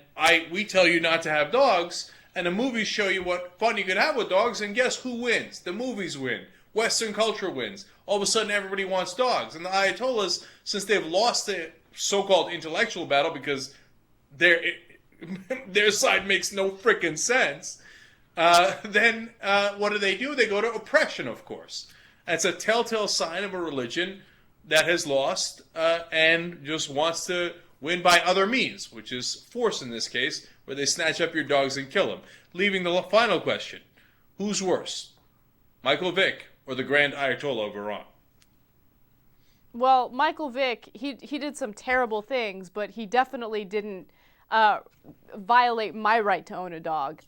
we tell you not to have dogs, and the movies show you what fun you can have with dogs, and guess who wins? The movies win. Western culture wins. All of a sudden, everybody wants dogs. And the Ayatollahs, since they've lost the so-called intellectual battle because their side makes no frickin' sense, then what do? They go to oppression, of course. That's a telltale sign of a religion that has lost and just wants to win by other means, which is force in this case, where they snatch up your dogs and kill them. Leaving the final question, who's worse, Michael Vick or the Grand Ayatollah of Iran? Well, Michael Vick, he did some terrible things, but he definitely didn't violate my right to own a dog.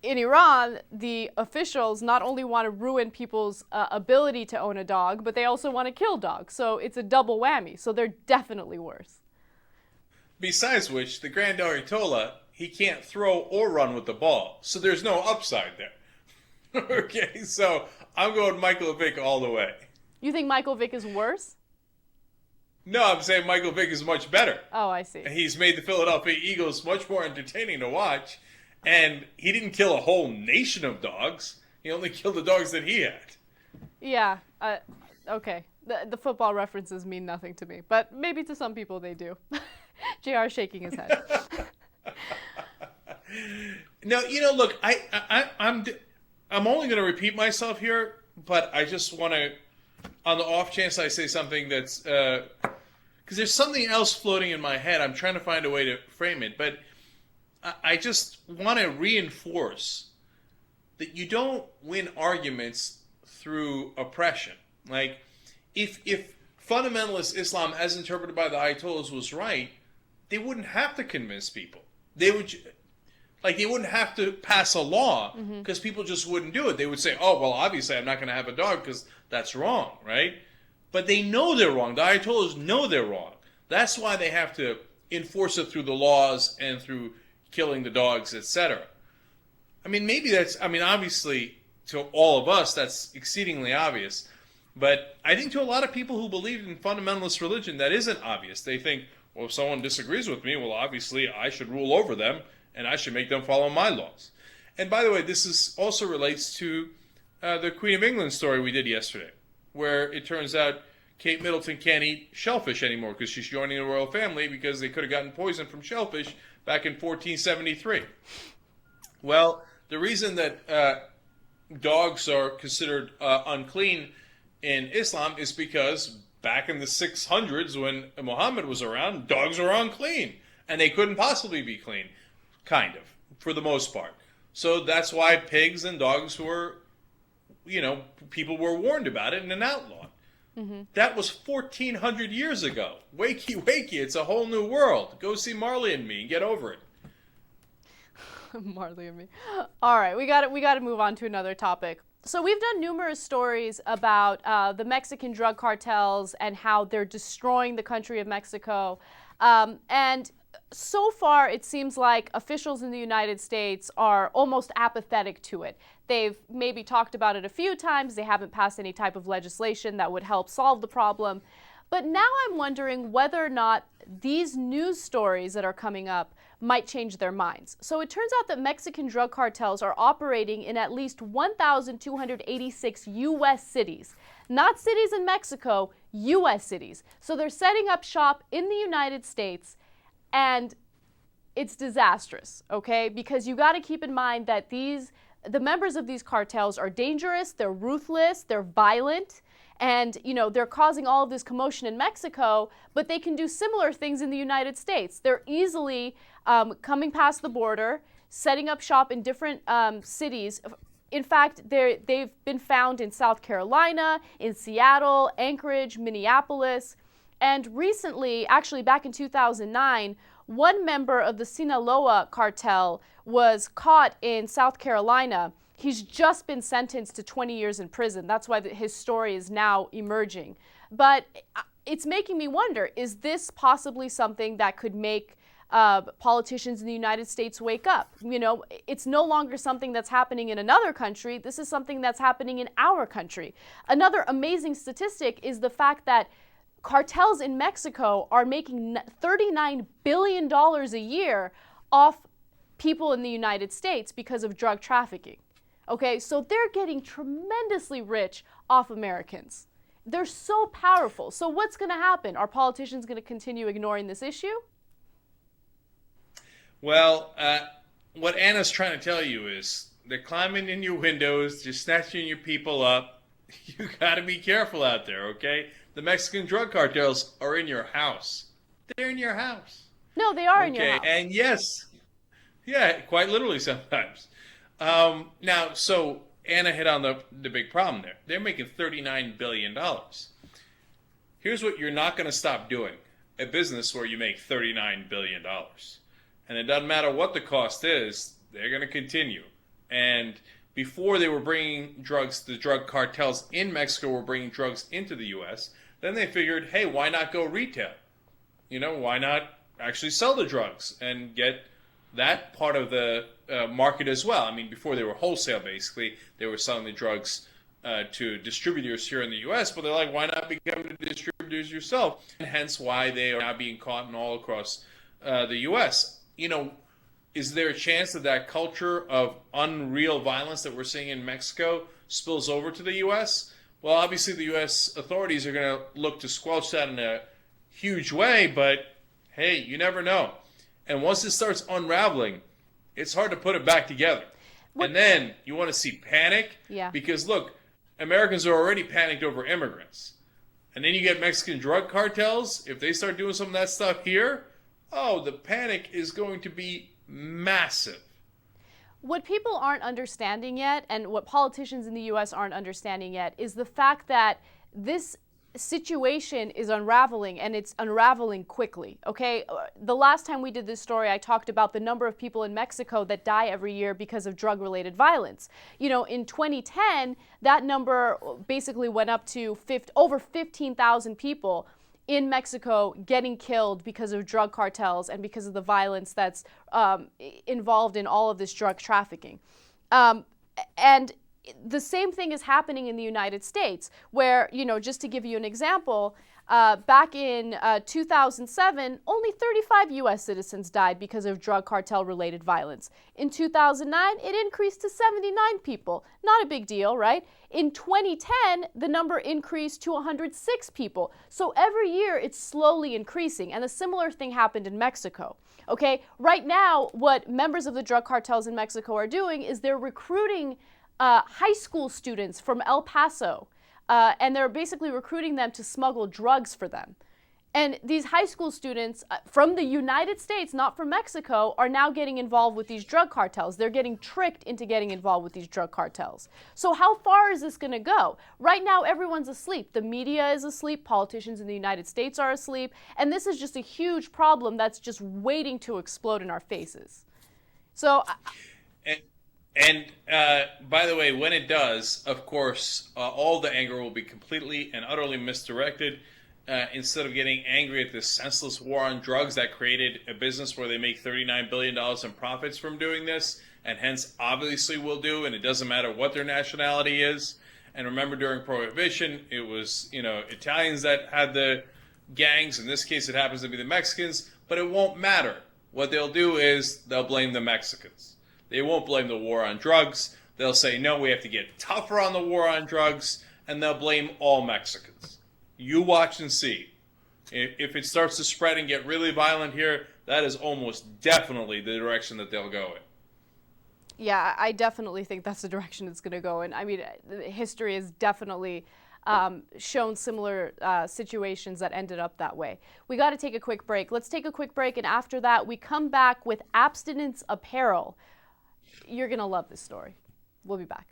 In Iran, the officials not only want to ruin people's ability to own a dog, but they also want to kill dogs. So it's a double whammy. So they're definitely worse. Besides which, the Grand Ayatollah, he can't throw or run with the ball. So there's no upside there. Okay, so I'm going Michael Vick all the way. You think Michael Vick is worse? No, I'm saying Michael Vick is much better. Oh, I see. He's made the Philadelphia Eagles much more entertaining to watch. And he didn't kill a whole nation of dogs. He only killed the dogs that he had. Yeah, okay. The football references mean nothing to me. But maybe to some people they do. JR shaking his head. No, look, I'm only going to repeat myself here, but I just want to, on the off chance I say something that's, because there's something else floating in my head. I'm trying to find a way to frame it, but I just want to reinforce that you don't win arguments through oppression. Like, if fundamentalist Islam, as interpreted by the Ayatollahs, was right, they wouldn't have to convince people. They wouldn't have to pass a law because people just wouldn't do it. They would say, oh, well, obviously I'm not going to have a dog because that's wrong, right? But they know they're wrong. The Ayatollahs know they're wrong. That's why they have to enforce it through the laws and through killing the dogs, etc. I mean, obviously, to all of us, that's exceedingly obvious. But I think to a lot of people who believe in fundamentalist religion, that isn't obvious. They think, well, if someone disagrees with me, well, obviously I should rule over them, and I should make them follow my laws. And by the way, this also relates to the Queen of England story we did yesterday, where it turns out Kate Middleton can't eat shellfish anymore because she's joining the royal family because they could have gotten poisoned from shellfish back in 1473. Well, the reason that dogs are considered unclean in Islam is because back in the 600s when Muhammad was around, dogs were unclean. And they couldn't possibly be clean, kind of, for the most part. So that's why pigs and dogs were, people were warned about it and then outlawed. That was 1,400 years ago. Wakey, wakey, it's a whole new world. Go see Marley and Me and get over it. Marley and Me. All right, we got to move on to another topic. So we've done numerous stories about the Mexican drug cartels and how they're destroying the country of Mexico. And so far, it seems like officials in the United States are almost apathetic to it. They've maybe talked about it a few times. They haven't passed any type of legislation that would help solve the problem. But now I'm wondering whether or not these news stories that are coming up might change their minds. So it turns out that Mexican drug cartels are operating in at least 1,286 U.S. cities. Not cities in Mexico, U.S. cities. So they're setting up shop in the United States, and it's disastrous, okay? Because you got to keep in mind that the members of these cartels are dangerous, they're ruthless, they're violent, and they're causing all of this commotion in Mexico, but they can do similar things in the United States. They're easily coming past the border, setting up shop in different cities. In fact, they've been found in South Carolina, in Seattle, Anchorage, Minneapolis, and recently, actually back in 2009, one member of the Sinaloa cartel was caught in South Carolina. He's just been sentenced to 20 years in prison. That's why his story is now emerging. But it's making me wonder, is this possibly something that could make politicians in the United States wake up? It's no longer something that's happening in another country. This is something that's happening in our country. Another amazing statistic is the fact that cartels in Mexico are making $39 billion a year off people in the United States because of drug trafficking. Okay, so they're getting tremendously rich off Americans. they're so powerful. So what's going to happen? Are politicians going to continue ignoring this issue? Well, what Anna's trying to tell you is they're climbing in your windows, they're snatching your people up. You got to be careful out there, okay? The Mexican drug cartels are in your house. They're in your house. No, they are in your house. And yes, yeah, quite literally sometimes. Now, so Anna hit on the big problem there. They're making $39 billion. Here's what you're not going to stop doing. A business where you make $39 billion. And it doesn't matter what the cost is, they're going to continue. And before they were bringing drugs, the drug cartels in Mexico were bringing drugs into the U.S., then they figured, hey, why not go retail? You know, why not actually sell the drugs and get that part of the market as well? I mean, before they were wholesale, basically, they were selling the drugs to distributors here in the U.S., but they're like, why not become the distributors yourself? And hence why they are now being caught in all across the U.S. You know, is there a chance that that culture of unreal violence that we're seeing in Mexico spills over to the U.S.? Well, obviously the U.S. authorities are going to look to squelch that in a huge way, but hey, you never know. And once it starts unraveling, it's hard to put it back together. And then you want to see panic, because look, Americans are already panicked over immigrants. And then you get Mexican drug cartels. If they start doing some of that stuff here, oh, the panic is going to be massive. What people aren't understanding yet, and what politicians in the U.S. aren't understanding yet, is the fact that this situation is unraveling, and it's unraveling quickly, okay? The last time we did this story, I talked about the number of people in Mexico that die every year because of drug-related violence. You know, in 2010, that number basically went up to over 15,000 people in Mexico getting killed because of drug cartels and because of the violence that's involved in all of this drug trafficking. And the same thing is happening in the United States, where, you know, just to give you an example, back in 2007, only 35 U.S. citizens died because of drug cartel-related violence. In 2009, it increased to 79 people. Not a big deal, right? In 2010, the number increased to 106 people. So every year, it's slowly increasing, and a similar thing happened in Mexico. Okay, right now, what members of the drug cartels in Mexico are doing is they're recruiting high school students from El Paso, and they're basically recruiting them to smuggle drugs for them. And these high school students from the United States, not from Mexico, are now getting involved with these drug cartels. They're getting tricked into getting involved with these drug cartels. So how far is this going to go? Right now, everyone's asleep. The media is asleep. Politicians in the United States are asleep. And this is just a huge problem that's just waiting to explode in our faces. So... And by the way, when it does, of course, all the anger will be completely and utterly misdirected. Instead of getting angry at this senseless war on drugs that created a business where they make $39 billion in profits from doing this, and hence obviously will do, and it doesn't matter what their nationality is. And remember, during Prohibition, it was, you know, Italians that had the gangs. In this case, it happens to be the Mexicans, but it won't matter. What they'll do is they'll blame the Mexicans. They won't blame the war on drugs. They'll say, no, we have to get tougher on the war on drugs, and they'll blame all Mexicans. You watch and see. If it starts to spread and get really violent here, that is almost definitely the direction that they'll go in. Yeah, I definitely think that's the direction it's going to go in. I mean, history has definitely shown similar situations that ended up that way. We got to take a quick break. Let's take a quick break, and after that, we come back with abstinence apparel. You're going to love this story. We'll be back.